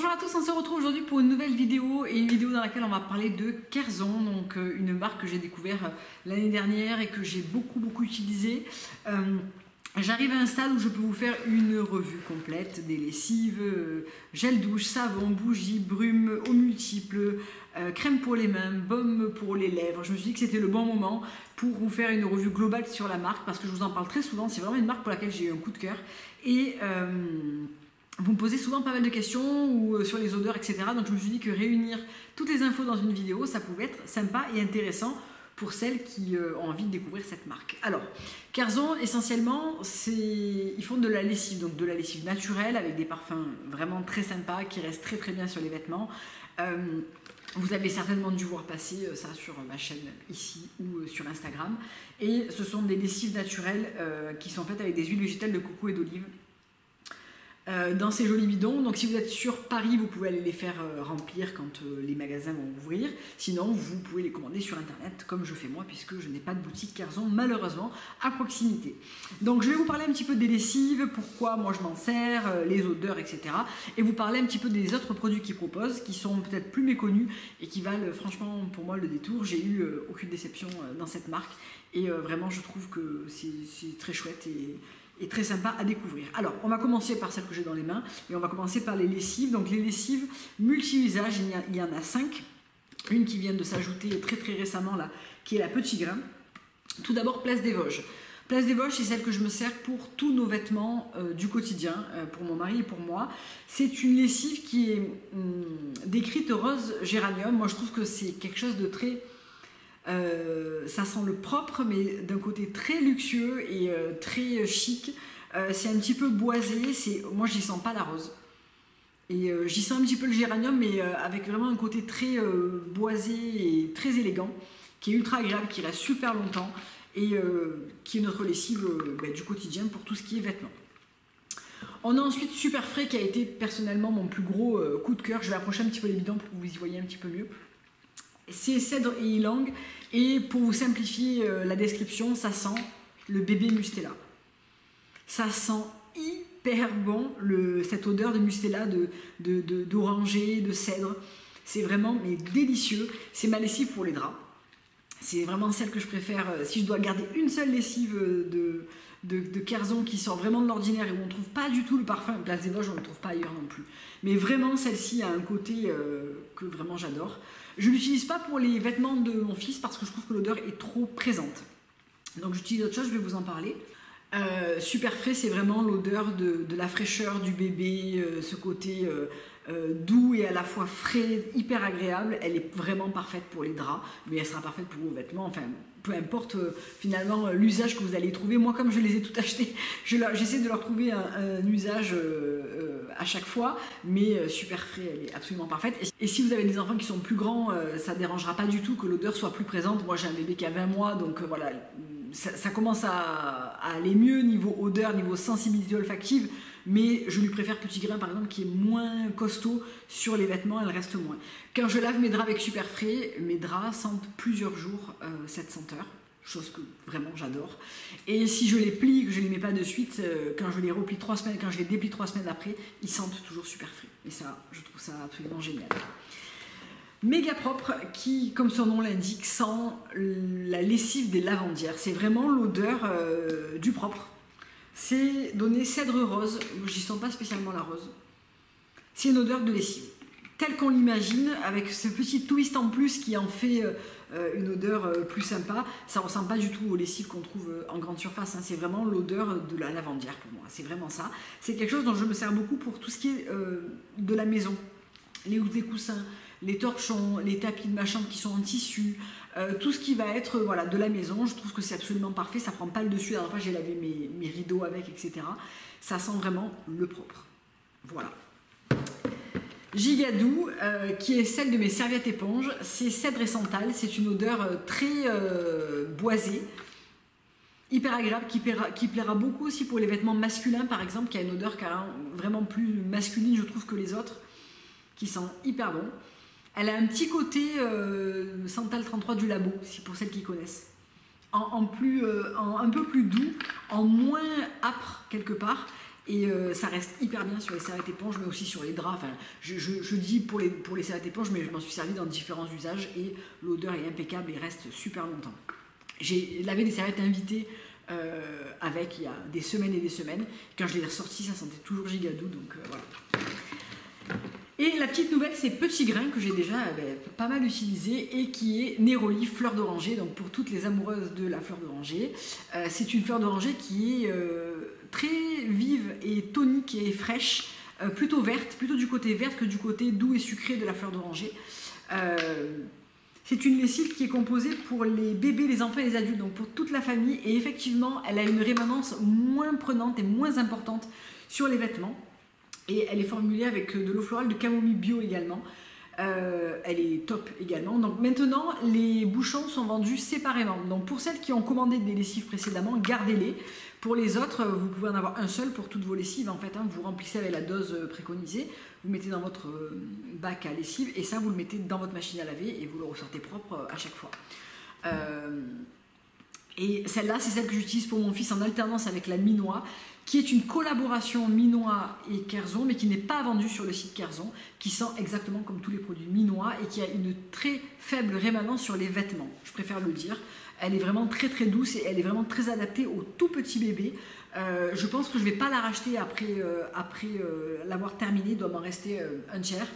Bonjour à tous, on se retrouve aujourd'hui pour une nouvelle vidéo et une vidéo dans laquelle on va parler de Kerzon, donc une marque que j'ai découvert l'année dernière et que j'ai beaucoup utilisée. J'arrive à un stade où je peux vous faire une revue complète des lessives, gel douche, savon, bougies, brume aux multiples, crème pour les mains, baume pour les lèvres. Je me suis dit que c'était le bon moment pour vous faire une revue globale sur la marque parce que je vous en parle très souvent. C'est vraiment une marque pour laquelle j'ai eu un coup de cœur et vous me posez souvent pas mal de questions ou sur les odeurs, etc. Donc je me suis dit que réunir toutes les infos dans une vidéo, ça pouvait être sympa et intéressant pour celles qui ont envie de découvrir cette marque. Alors, Kerzon, essentiellement, ils font de la lessive, donc de la lessive naturelle avec des parfums vraiment très sympas qui restent très bien sur les vêtements. Vous avez certainement dû voir passer ça sur ma chaîne ici ou sur Instagram. Et ce sont des lessives naturelles qui sont faites avec des huiles végétales de coco et d'olive. Dans ces jolis bidons, donc si vous êtes sur Paris, vous pouvez aller les faire remplir quand les magasins vont ouvrir. Sinon, vous pouvez les commander sur internet, comme je fais moi, puisque je n'ai pas de boutique Kerzon, malheureusement, à proximité. Donc je vais vous parler un petit peu des lessives, pourquoi moi je m'en sers, les odeurs, etc. Et vous parler un petit peu des autres produits qu'ils proposent, qui sont peut-être plus méconnus et qui valent franchement pour moi le détour. J'ai eu aucune déception dans cette marque et vraiment je trouve que c'est très chouette et très sympa à découvrir. Alors, on va commencer par celle que j'ai dans les mains et on va commencer par les lessives. Donc, les lessives multi-usages, il y en a 5. Une qui vient de s'ajouter très récemment, là, qui est la Petit Grain. Tout d'abord, Place des Vosges. Place des Vosges, c'est celle que je me sers pour tous nos vêtements du quotidien, pour mon mari et pour moi. C'est une lessive qui est décrite rose géranium. Moi, je trouve que c'est quelque chose de très... ça sent le propre, mais d'un côté très luxueux et très chic. C'est un petit peu boisé. Moi, j'y sens pas la rose. Et j'y sens un petit peu le géranium, mais avec vraiment un côté très boisé et très élégant, qui est ultra agréable, qui reste super longtemps et qui est notre lessive du quotidien pour tout ce qui est vêtements. On a ensuite Super Frais, qui a été personnellement mon plus gros coup de cœur. Je vais approcher un petit peu les bidons pour que vous y voyez un petit peu mieux. C'est cèdre et ylang, et pour vous simplifier la description, ça sent le bébé Mustela. Ça sent hyper bon, cette odeur de Mustela, d'oranger, de cèdre. C'est vraiment délicieux. C'est ma lessive pour les draps. C'est vraiment celle que je préfère. Si je dois garder une seule lessive de Kerzon qui sort vraiment de l'ordinaire et où on ne trouve pas du tout le parfum, Place des Vosges, on ne le trouve pas ailleurs non plus. Mais vraiment, celle-ci a un côté que vraiment j'adore. Je ne l'utilise pas pour les vêtements de mon fils parce que je trouve que l'odeur est trop présente. Donc j'utilise autre chose, je vais vous en parler. Super Frais, c'est vraiment l'odeur de la fraîcheur du bébé, ce côté doux et à la fois frais, hyper agréable. Elle est vraiment parfaite pour les draps, mais elle sera parfaite pour vos vêtements. Enfin, peu importe finalement l'usage que vous allez y trouver. Moi, comme je les ai toutes achetées, j'essaie de leur trouver un usage à chaque fois, mais Super Frais, elle est absolument parfaite. Et si vous avez des enfants qui sont plus grands, ça ne dérangera pas du tout que l'odeur soit plus présente. Moi, j'ai un bébé qui a 20 mois, donc voilà, ça commence à aller mieux niveau odeur, niveau sensibilité olfactive, mais je lui préfère Petit Grain par exemple qui est moins costaud sur les vêtements, elle reste moins. Quand je lave mes draps avec Super Frais, mes draps sentent plusieurs jours cette senteur, chose que vraiment j'adore. Et si je les plie, que je ne les mets pas de suite, quand je les replie 3 semaines, quand je les déplie 3 semaines après, ils sentent toujours Super Frais. Et ça, je trouve ça absolument génial. Méga propre, qui, comme son nom l'indique, sent la lessive des lavandières. C'est vraiment l'odeur du propre. C'est donné cèdre rose, j'y sens pas spécialement la rose. C'est une odeur de lessive, telle qu'on l'imagine, avec ce petit twist en plus qui en fait une odeur plus sympa. Ça ressemble pas du tout aux lessives qu'on trouve en grande surface, hein. C'est vraiment l'odeur de la lavandière pour moi, c'est vraiment ça. C'est quelque chose dont je me sers beaucoup pour tout ce qui est de la maison, les housses des coussins, les torchons, les tapis de ma chambre qui sont en tissu, tout ce qui va être voilà, de la maison. Je trouve que c'est absolument parfait, ça prend pas le dessus. La dernière fois j'ai lavé mes rideaux avec, etc. Ça sent vraiment le propre. Voilà. Gigadou, qui est celle de mes serviettes éponges, c'est cèdre et santal. C'est une odeur très boisée, hyper agréable, qui plaira beaucoup aussi pour les vêtements masculins par exemple, qui a une odeur vraiment plus masculine je trouve que les autres, qui sent hyper bon. Elle a un petit côté Santal 33 du labo, si pour celles qui connaissent. Un peu plus doux, en moins âpre quelque part. et ça reste hyper bien sur les serviettes éponges, mais aussi sur les draps. Enfin, je dis pour les serviettes éponges, mais je m'en suis servi dans différents usages et l'odeur est impeccable et reste super longtemps. J'ai lavé des serviettes invitées avec il y a des semaines et des semaines. Quand je les ai ressorties, ça sentait toujours gigadou, donc voilà. Et la petite nouvelle, c'est Petit Grain, que j'ai déjà pas mal utilisé et qui est Neroli fleur d'oranger. Donc pour toutes les amoureuses de la fleur d'oranger, c'est une fleur d'oranger qui est très vive et tonique et fraîche, plutôt verte, plutôt du côté vert que du côté doux et sucré de la fleur d'oranger. C'est une lessive qui est composée pour les bébés, les enfants et les adultes, donc pour toute la famille. Et effectivement, elle a une rémanence moins prenante et moins importante sur les vêtements. Et elle est formulée avec de l'eau florale de camomille bio également. Elle est top également. Donc maintenant, les bouchons sont vendus séparément. Donc pour celles qui ont commandé des lessives précédemment, gardez-les. Pour les autres, vous pouvez en avoir un seul pour toutes vos lessives. En fait, vous remplissez avec la dose préconisée. Vous mettez dans votre bac à lessive et ça, vous le mettez dans votre machine à laver et vous le ressortez propre à chaque fois. Et celle-là, c'est celle que j'utilise pour mon fils en alternance avec la Minois, qui est une collaboration Minois et Kerzon, mais qui n'est pas vendue sur le site Kerzon, qui sent exactement comme tous les produits Minois et qui a une très faible rémanence sur les vêtements, je préfère le dire. Elle est vraiment très très douce et elle est vraiment très adaptée aux tout petits bébés. Je pense que je ne vais pas la racheter après l'avoir terminée, il doit m'en rester un tiers.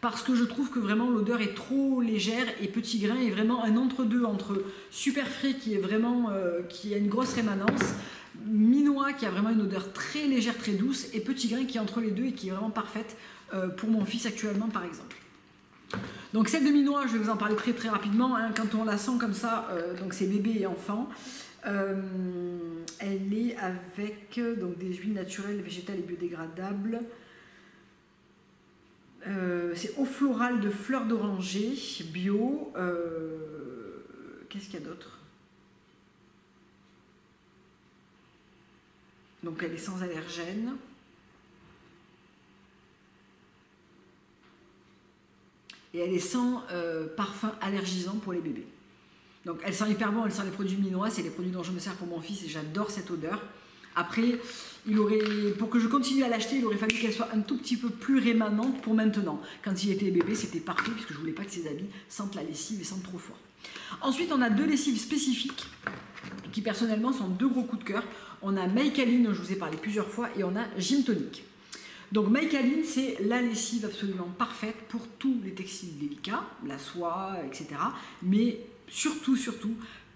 Parce que je trouve que vraiment l'odeur est trop légère et Petit Grain est vraiment un entre-deux entre Super Frais qui est vraiment qui a une grosse rémanence, Minois qui a vraiment une odeur très légère, très douce, et Petit Grain qui est entre les deux et qui est vraiment parfaite pour mon fils actuellement par exemple. Donc celle de Minois, je vais vous en parler très très rapidement, hein, quand on la sent comme ça, donc c'est bébé et enfant. Elle est avec donc, des huiles naturelles, végétales et biodégradables. C'est eau florale de fleurs d'oranger bio. Qu'est-ce qu'il y a d'autre? Donc elle est sans allergène. Et elle est sans parfum allergisant pour les bébés. Donc elle sent hyper bon, elle sent les produits Minois, c'est les produits dont je me sers pour mon fils et j'adore cette odeur. Après, pour que je continue à l'acheter, il aurait fallu qu'elle soit un tout petit peu plus rémanente pour maintenant. Quand il était bébé, c'était parfait puisque je ne voulais pas que ses habits sentent la lessive et sentent trop fort. Ensuite, on a deux lessives spécifiques qui personnellement sont deux gros coups de cœur. On a Maïkaline, dont je vous ai parlé plusieurs fois, et on a Gym Tonic. Donc Maïkaline, c'est la lessive absolument parfaite pour tous les textiles délicats, la soie, etc. Mais surtout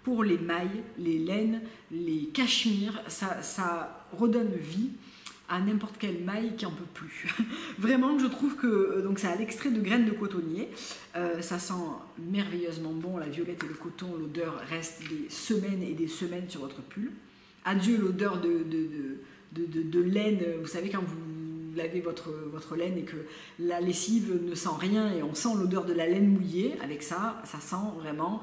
pour les mailles, les laines, les cachemires, ça redonne vie à n'importe quelle maille qui en peut plus. Vraiment, je trouve que donc ça a l'extrait de graines de cotonnier, ça sent merveilleusement bon, la violette et le coton, l'odeur reste des semaines et des semaines sur votre pull. Adieu l'odeur de laine, vous savez quand vous lavez votre laine et que la lessive ne sent rien et on sent l'odeur de la laine mouillée, avec ça, ça sent vraiment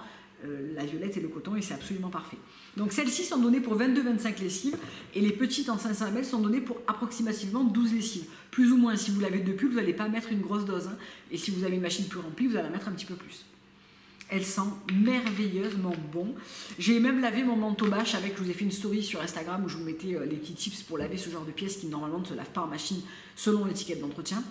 la violette et le coton et c'est absolument parfait. Donc celles-ci sont données pour 22-25 lessives et les petites en 500 ml sont données pour approximativement 12 lessives. Plus ou moins, si vous lavez deux pulls, vous n'allez pas mettre une grosse dose. Hein, et si vous avez une machine plus remplie, vous allez en mettre un petit peu plus. Elle sent merveilleusement bon. J'ai même lavé mon manteau bâche avec, je vous ai fait une story sur Instagram où je vous mettais les petits tips pour laver ce genre de pièces qui normalement ne se lavent pas en machine selon l'étiquette d'entretien.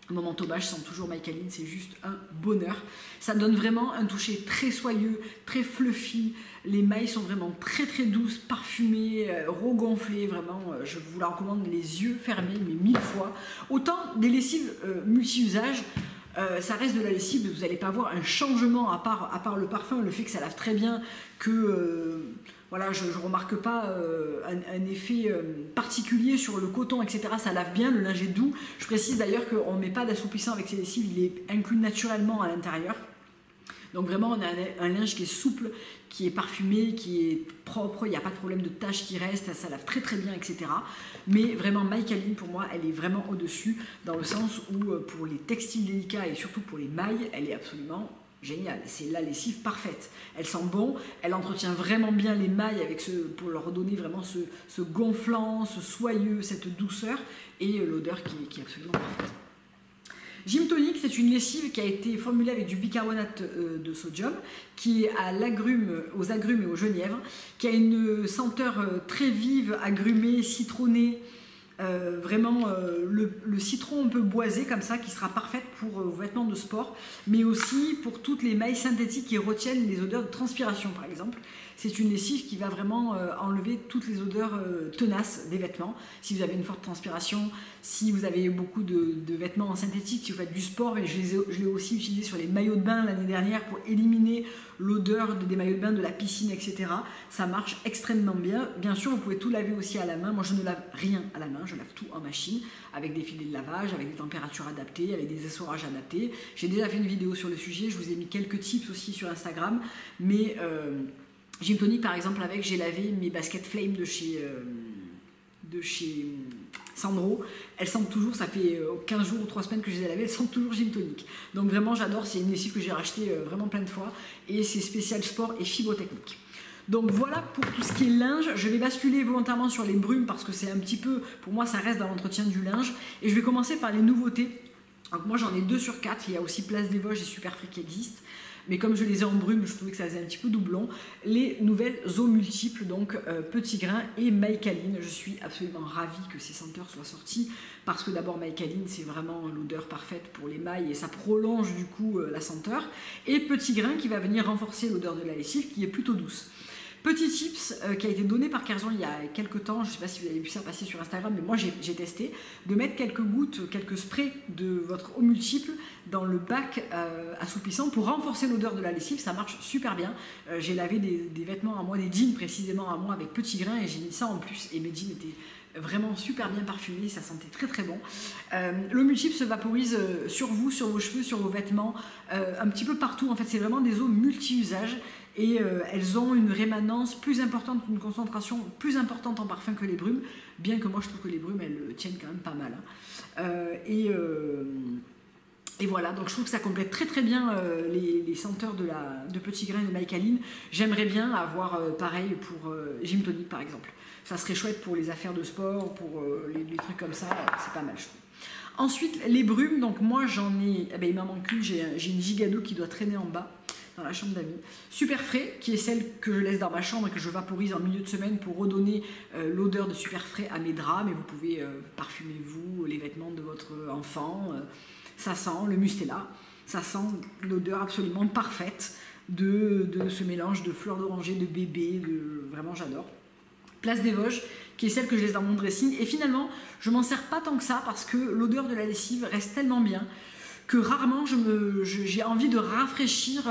Mon manteau bâche sent toujours Maïkaline, c'est juste un bonheur. Ça donne vraiment un toucher très soyeux, très fluffy. Les mailles sont vraiment très très douces, parfumées, regonflées. Vraiment, je vous la recommande les yeux fermés, mais 1000 fois. Autant des lessives multi-usages, ça reste de la lessive, vous n'allez pas avoir un changement à part le parfum, le fait que ça lave très bien, que voilà, je ne remarque pas un effet particulier sur le coton, etc. Ça lave bien, le linge est doux. Je précise d'ailleurs qu'on ne met pas d'assouplissant avec ces lessives, il est inclus naturellement à l'intérieur. Donc vraiment, on a un linge qui est souple, qui est parfumé, qui est propre, il n'y a pas de problème de taches qui restent, ça lave très très bien, etc. Mais vraiment, Maïkaline, pour moi, elle est vraiment au-dessus, dans le sens où pour les textiles délicats et surtout pour les mailles, elle est absolument géniale. C'est la lessive parfaite. Elle sent bon, elle entretient vraiment bien les mailles avec pour leur donner vraiment ce gonflant, ce soyeux, cette douceur et l'odeur qui est absolument parfaite. Gym Tonic, c'est une lessive qui a été formulée avec du bicarbonate de sodium, qui est aux agrumes et aux genièvres, qui a une senteur très vive, agrumée, citronnée, Vraiment le citron un peu boisé comme ça qui sera parfaite pour vos vêtements de sport, mais aussi pour toutes les mailles synthétiques qui retiennent les odeurs de transpiration par exemple. C'est une lessive qui va vraiment enlever toutes les odeurs tenaces des vêtements. Si vous avez une forte transpiration, si vous avez beaucoup de vêtements en synthétique, si vous faites du sport, et je l'ai aussi utilisé sur les maillots de bain l'année dernière pour éliminer l'odeur des maillots de bain, de la piscine, etc. Ça marche extrêmement bien. Bien sûr, vous pouvez tout laver aussi à la main. Moi, je ne lave rien à la main, je lave tout en machine, avec des filets de lavage, avec des températures adaptées, avec des essorages adaptés. J'ai déjà fait une vidéo sur le sujet, je vous ai mis quelques tips aussi sur Instagram, mais Gym Tonic, par exemple, avec, j'ai lavé mes baskets Flame de chez Sandro. Elles sentent toujours, ça fait 15 jours ou 3 semaines que je les ai lavées, elles sentent toujours Gym Tonic. Donc vraiment, j'adore, c'est une lessive que j'ai rachetée vraiment plein de fois. Et c'est spécial sport et fibrotechnique. Donc voilà pour tout ce qui est linge. Je vais basculer volontairement sur les brumes parce que c'est un petit peu, pour moi, ça reste dans l'entretien du linge. Et je vais commencer par les nouveautés. Donc moi, j'en ai 2 sur 4. Il y a aussi Place des Vosges et Superfree qui existent. Mais comme je les ai en brume, je trouvais que ça faisait un petit peu doublon. Les nouvelles eaux multiples, donc Petit Grain et Maïkaline. Je suis absolument ravie que ces senteurs soient sorties parce que d'abord Maïkaline, c'est vraiment l'odeur parfaite pour les mailles et ça prolonge du coup la senteur. Et Petit Grain qui va venir renforcer l'odeur de la lessive qui est plutôt douce. Petit tips qui a été donné par Kerzon il y a quelques temps, je ne sais pas si vous avez vu ça passer sur Instagram, mais moi j'ai testé, de mettre quelques gouttes, quelques sprays de votre eau multiple dans le bac assoupissant pour renforcer l'odeur de la lessive, ça marche super bien. J'ai lavé des vêtements à moi, des jeans précisément à moi avec Petit Grain et j'ai mis ça en plus et mes jeans étaient vraiment super bien parfumé, ça sentait très très bon. L'eau multiple se vaporise sur vous, sur vos cheveux, sur vos vêtements, un petit peu partout. En fait, c'est vraiment des eaux multi-usages et elles ont une rémanence plus importante, une concentration plus importante en parfum que les brumes, bien que moi je trouve que les brumes elles tiennent quand même pas mal. Et voilà, donc je trouve que ça complète très très bien les senteurs de Petit Grain et de Maïkaline. J'aimerais bien avoir pareil pour Gym Tonic par exemple. Ça serait chouette pour les affaires de sport, pour les trucs comme ça, c'est pas mal je trouve. Ensuite, les brumes, donc moi j'en ai, eh ben, il m'en manque une, j'ai une Gigano qui doit traîner en bas dans la chambre d'amis. Superfrais, qui est celle que je laisse dans ma chambre et que je vaporise en milieu de semaine pour redonner l'odeur de Superfrais à mes draps, mais vous pouvez parfumer vous, les vêtements de votre enfant, ça sent le Mustela, ça sent l'odeur absolument parfaite de ce mélange de fleurs d'oranger, de bébé, vraiment j'adore. Place des Vosges, qui est celle que je laisse dans mon dressing. Et finalement, je m'en sers pas tant que ça parce que l'odeur de la lessive reste tellement bien que rarement j'ai envie de rafraîchir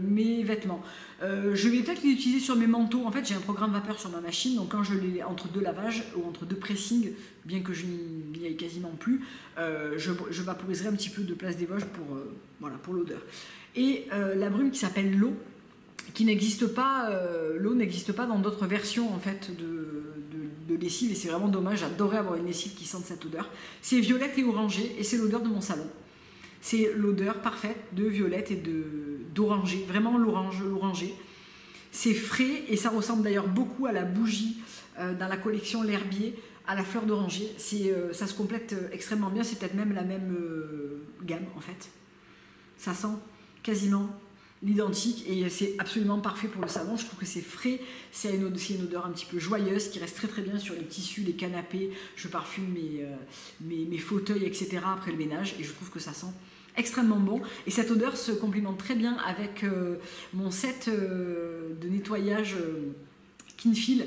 mes vêtements. Je vais peut-être les utiliser sur mes manteaux. En fait, j'ai un programme vapeur sur ma machine, donc quand je les entre 2 lavages ou entre 2 pressings, bien que je n'y aille quasiment plus, je vaporiserai un petit peu de Place des Vosges voilà, pour l'odeur. Et la brume qui s'appelle l'eau, qui n'existe pas, l'eau n'existe pas dans d'autres versions en fait de lessive et c'est vraiment dommage, j'adorerais avoir une lessive qui sente cette odeur. C'est violette et orangé et c'est l'odeur de mon salon. C'est l'odeur parfaite de violette et d'oranger, vraiment l'oranger. C'est frais et ça ressemble d'ailleurs beaucoup à la bougie dans la collection L'Herbier, à la fleur d'oranger. Ça se complète extrêmement bien, c'est peut-être même la même gamme en fait. Ça sent quasiment l'identique et c'est absolument parfait pour le salon. Je trouve que c'est frais, c'est une odeur un petit peu joyeuse qui reste très très bien sur les tissus, les canapés. Je parfume mes fauteuils, etc. après le ménage et je trouve que ça sent extrêmement bon. Et cette odeur se complimente très bien avec mon set de nettoyage Kinfil.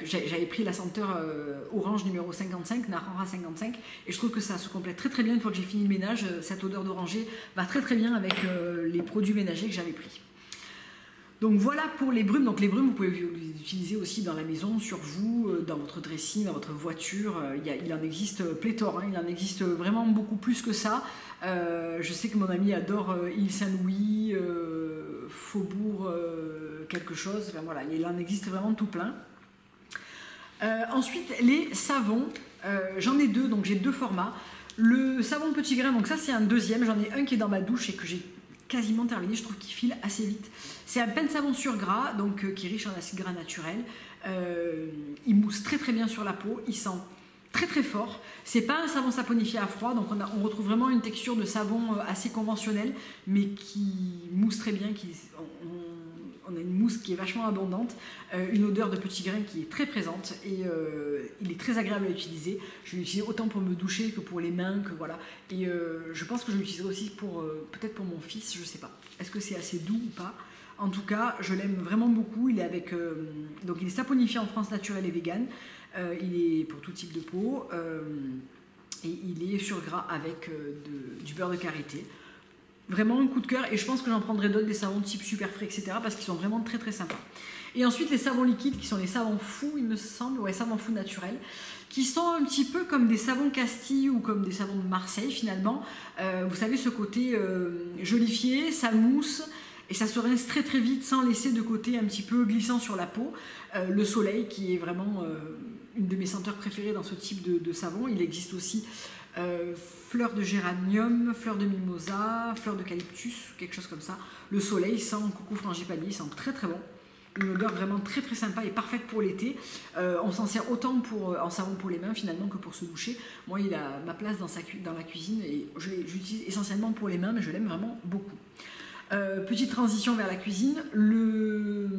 J'avais pris la senteur orange numéro 55, Narara 55, et je trouve que ça se complète très très bien une fois que j'ai fini le ménage. Cette odeur d'oranger va très très bien avec les produits ménagers que j'avais pris. Donc voilà pour les brumes. Donc les brumes, vous pouvez les utiliser aussi dans la maison, sur vous, dans votre dressing, dans votre voiture. Il en existe pléthore, hein. Il en existe vraiment beaucoup plus que ça. Je sais que mon ami adore Île Saint-Louis, Faubourg, quelque chose. Enfin, voilà, il en existe vraiment tout plein. Ensuite, les savons. J'en ai 2, donc j'ai 2 formats. Le savon Petit Grain, donc ça c'est un deuxième. J'en ai un qui est dans ma douche et que j'ai quasiment terminé, je trouve qu'il file assez vite. C'est un peine savon sur gras, donc qui est riche en acides gras naturels. Il mousse très très bien sur la peau, il sent très très fort. C'est pas un savon saponifié à froid, donc on retrouve vraiment une texture de savon assez conventionnelle, mais qui mousse très bien, on a une mousse qui est vachement abondante, une odeur de petit grain qui est très présente et il est très agréable à utiliser. Je l'utilise autant pour me doucher que pour les mains, que voilà. Et je pense que je l'utiliserai aussi pour peut-être pour mon fils, je sais pas. Est-ce que c'est assez doux ou pas? En tout cas, je l'aime vraiment beaucoup. Il est avec, donc il est saponifié en France naturel et vegan. Il est pour tout type de peau et il est sur gras avec du beurre de karité. Vraiment un coup de cœur et je pense que j'en prendrai d'autres, des savons type super frais, etc. parce qu'ils sont vraiment très très sympas. Et ensuite les savons liquides qui sont les savons fous, il me semble, ouais, savons fous naturels, qui sont un petit peu comme des savons Castille ou comme des savons de Marseille finalement. Vous savez, ce côté jolifié, ça mousse et ça se rince très très vite sans laisser de côté un petit peu glissant sur la peau. Le soleil qui est vraiment une de mes senteurs préférées dans ce type de savon. Il existe aussi fleurs de géranium, fleurs de mimosa, fleurs d'eucalyptus, quelque chose comme ça. Le soleil sent coucou frangipani, il sent très très bon. Une odeur vraiment très très sympa et parfaite pour l'été. On s'en sert autant en savon pour les mains finalement que pour se doucher. Moi, il a ma place dans la cuisine et je l'utilise essentiellement pour les mains, mais je l'aime vraiment beaucoup. Petite transition vers la cuisine, le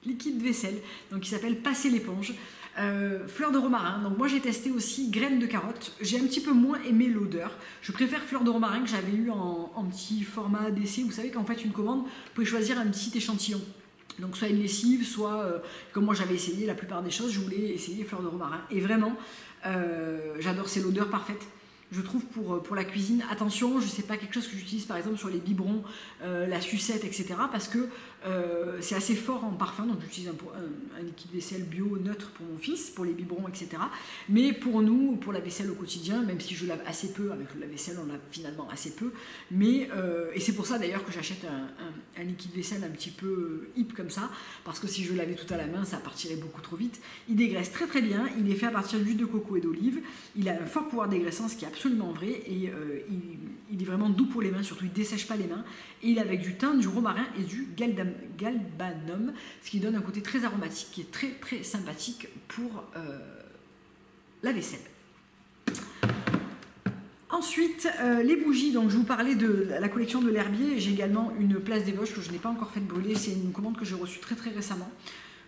liquide vaisselle, donc qui s'appelle Passer l'éponge. Fleur de romarin, donc moi j'ai testé aussi graines de carotte, j'ai un petit peu moins aimé l'odeur, je préfère fleur de romarin que j'avais eu en petit format d'essai. Vous savez qu'en fait une commande, vous pouvez choisir un petit échantillon, donc soit une lessive, soit comme moi j'avais essayé la plupart des choses, je voulais essayer fleur de romarin et vraiment j'adore, c'est l'odeur parfaite. Je trouve pour la cuisine, attention, je ne sais pas, quelque chose que j'utilise par exemple sur les biberons, la sucette, etc. parce que c'est assez fort en parfum, donc j'utilise un liquide vaisselle bio neutre pour mon fils, pour les biberons, etc. Mais pour nous, pour la vaisselle au quotidien, même si je lave assez peu, avec la vaisselle on lave finalement assez peu, mais, et c'est pour ça d'ailleurs que j'achète un liquide vaisselle un petit peu hip comme ça, parce que si je lavais tout à la main, ça partirait beaucoup trop vite. Il dégraisse très très bien, il est fait à partir d'huile de coco et d'olive, il a un fort pouvoir dégraissant, ce qui est absolument vrai, et il est vraiment doux pour les mains, surtout il ne dessèche pas les mains, et il est avec du thym, du romarin et du galbanum, ce qui donne un côté très aromatique qui est très très sympathique pour la vaisselle. Ensuite, les bougies, donc je vous parlais de la collection de l'herbier, j'ai également une place des Vosges que je n'ai pas encore fait brûler, c'est une commande que j'ai reçue très très récemment.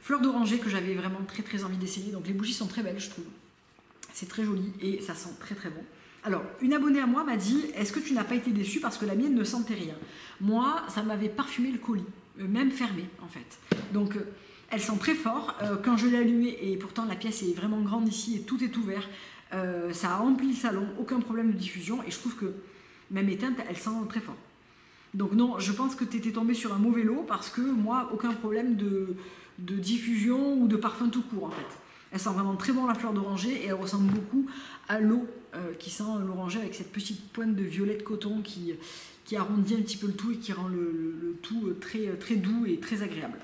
Fleur d'oranger que j'avais vraiment très très envie d'essayer, donc les bougies sont très belles je trouve, c'est très joli et ça sent très très bon. Alors, une abonnée à moi m'a dit « Est-ce que tu n'as pas été déçue parce que la mienne ne sentait rien ?» Moi, ça m'avait parfumé le colis, même fermé en fait. Donc, elle sent très fort. Quand je l'ai allumée, et pourtant la pièce est vraiment grande ici et tout est ouvert, ça a rempli le salon, aucun problème de diffusion. Et je trouve que, même éteinte, elle sent très fort. Donc non, je pense que tu étais tombé sur un mauvais lot parce que moi, aucun problème de diffusion ou de parfum tout court en fait. Elle sent vraiment très bon la fleur d'oranger et elle ressemble beaucoup à l'eau qui sent l'oranger avec cette petite pointe de violet de coton qui arrondit un petit peu le tout et qui rend le tout très, très doux et très agréable.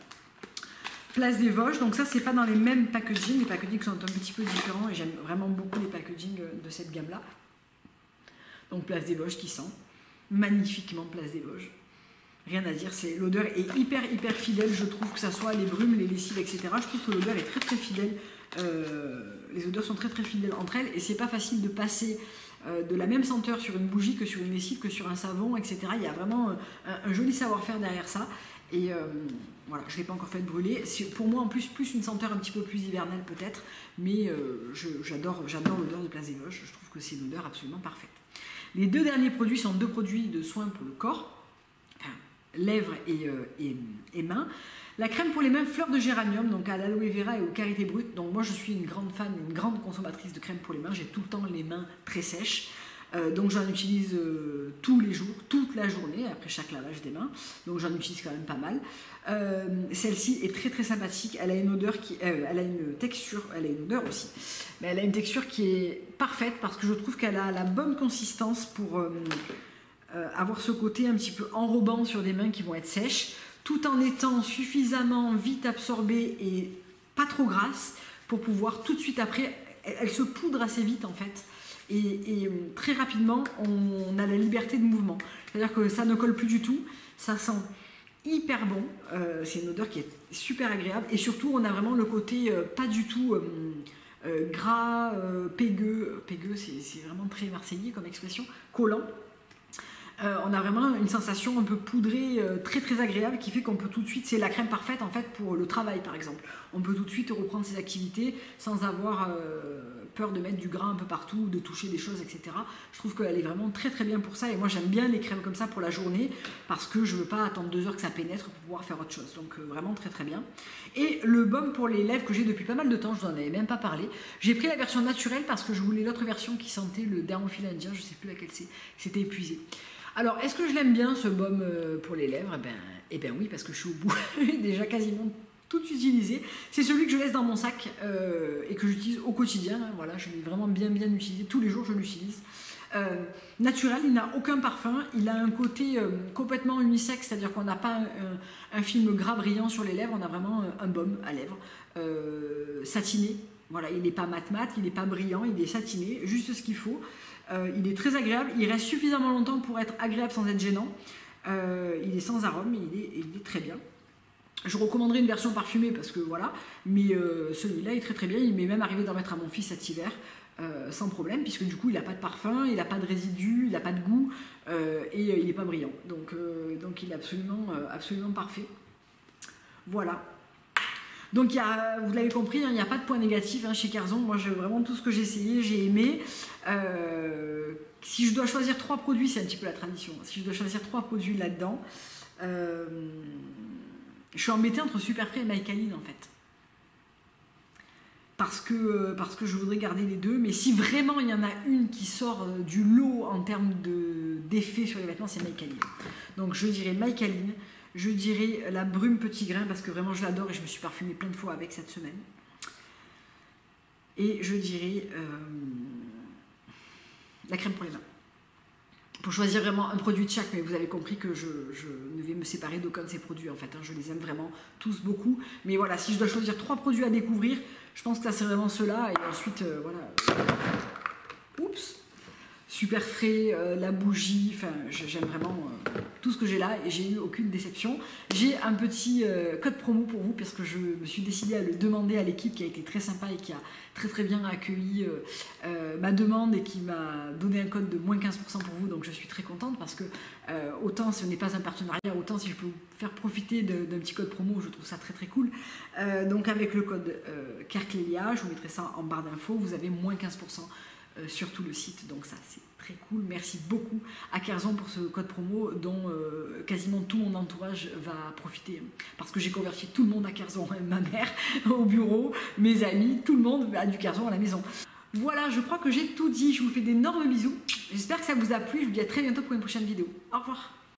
Place des Vosges, donc ça c'est pas dans les mêmes packaging, les packaging sont un petit peu différents et j'aime vraiment beaucoup les packaging de cette gamme là. Donc Place des Vosges qui sent magnifiquement Place des Vosges. Rien à dire, l'odeur est hyper hyper fidèle, je trouve, que ça soit les brumes, les lessives, etc. Je trouve que l'odeur est très très fidèle, les odeurs sont très très fidèles entre elles et c'est pas facile de passer de la même senteur sur une bougie que sur une lessive, que sur un savon, etc. Il y a vraiment un joli savoir-faire derrière ça et voilà, je ne l'ai pas encore fait brûler. C'est pour moi en plus une senteur un petit peu plus hivernale peut-être, mais j'adore l'odeur de Place des Vosges, je trouve que c'est une odeur absolument parfaite. Les deux derniers produits sont deux produits de soins pour le corps, lèvres et mains. La crème pour les mains fleur de géranium, donc à l'aloe vera et au karité brut. Donc moi je suis une grande fan, une grande consommatrice de crème pour les mains. J'ai tout le temps les mains très sèches. Donc j'en utilise tous les jours, toute la journée, après chaque lavage des mains. Donc j'en utilise quand même pas mal. Celle-ci est très très sympathique. Elle a une odeur elle a une texture, elle a une odeur aussi. Mais elle a une texture qui est parfaite parce que je trouve qu'elle a la bonne consistance pour avoir ce côté un petit peu enrobant sur des mains qui vont être sèches, tout en étant suffisamment vite absorbée et pas trop grasse pour pouvoir tout de suite après, elle se poudre assez vite en fait. Et très rapidement, on a la liberté de mouvement. C'est-à-dire que ça ne colle plus du tout, ça sent hyper bon, c'est une odeur qui est super agréable et surtout on a vraiment le côté pas du tout pégueux, c'est vraiment très marseillais comme expression, collant. On a vraiment une sensation un peu poudrée, très agréable, qui fait qu'on peut tout de suite, c'est la crème parfaite en fait pour le travail par exemple. On peut tout de suite reprendre ses activités sans avoir peur de mettre du gras un peu partout, de toucher des choses, etc. Je trouve qu'elle est vraiment très bien pour ça, et moi j'aime bien les crèmes comme ça pour la journée, parce que je ne veux pas attendre 2 heures que ça pénètre pour pouvoir faire autre chose. Donc vraiment très bien. Et le baume pour les lèvres que j'ai depuis pas mal de temps, je vous en avais même pas parlé. J'ai pris la version naturelle parce que je voulais l'autre version qui sentait le dermophile indien, je sais plus laquelle c'est, c'était épuisé. Alors, est-ce que je l'aime bien ce baume pour les lèvres? Eh ben oui, parce que je suis au bout, déjà quasiment tout utilisé. C'est celui que je laisse dans mon sac et que j'utilise au quotidien. Voilà, je l'ai vraiment bien utilisé, tous les jours je l'utilise. Naturel, il n'a aucun parfum, il a un côté complètement unisexe, c'est-à-dire qu'on n'a pas un film gras brillant sur les lèvres, on a vraiment un baume à lèvres satiné. Voilà, il n'est pas mat, il n'est pas brillant, il est satiné, juste ce qu'il faut. Il est très agréable, il reste suffisamment longtemps pour être agréable sans être gênant. Il est sans arôme, il est très bien. Je recommanderais une version parfumée parce que voilà, mais celui-là est très bien. Il m'est même arrivé d'en mettre à mon fils cet hiver sans problème, puisque du coup il n'a pas de parfum, il n'a pas de résidus, il n'a pas de goût et il n'est pas brillant. Donc il est absolument parfait. Voilà. Donc vous l'avez compris, il n'y a pas de point négatif chez Kerzon. Moi, vraiment tout ce que j'ai essayé, j'ai aimé. Si je dois choisir 3 produits, c'est un petit peu la tradition. Si je dois choisir 3 produits là-dedans, je suis embêtée entre Superfrais et Mycaline en fait. Parce que je voudrais garder les deux. Mais si vraiment il y en a une qui sort du lot en termes d'effet sur les vêtements, c'est Mycaline. Donc je dirais Mycaline. Je dirais la brume petit grain parce que vraiment je l'adore et je me suis parfumée plein de fois avec cette semaine. Et je dirais la crème pour les mains. Pour choisir vraiment un produit de chaque, mais vous avez compris que je ne vais me séparer d'aucun de ces produits en fait. Je les aime vraiment tous beaucoup. Mais voilà, si je dois choisir 3 produits à découvrir, je pense que ça c'est vraiment ceux-là. Et ensuite, voilà. Oups! Superfrais, la bougie, enfin j'aime vraiment tout ce que j'ai là et j'ai eu aucune déception. J'ai un petit code promo pour vous parce que je me suis décidée à le demander à l'équipe qui a été très sympa et qui a très bien accueilli ma demande et qui m'a donné un code de moins 15% pour vous, donc je suis très contente parce que autant ce n'est pas un partenariat, autant si je peux vous faire profiter d'un petit code promo, je trouve ça très cool. Donc avec le code Kerklelia, je vous mettrai ça en barre d'infos, vous avez moins 15% sur tout le site, donc ça c'est très cool. Merci beaucoup à Kerzon pour ce code promo dont quasiment tout mon entourage va profiter parce que j'ai converti tout le monde à Kerzon, ma mère au bureau, mes amis, tout le monde a du Kerzon à la maison. Voilà, je crois que j'ai tout dit, je vous fais d'énormes bisous, j'espère que ça vous a plu, je vous dis à très bientôt pour une prochaine vidéo. Au revoir.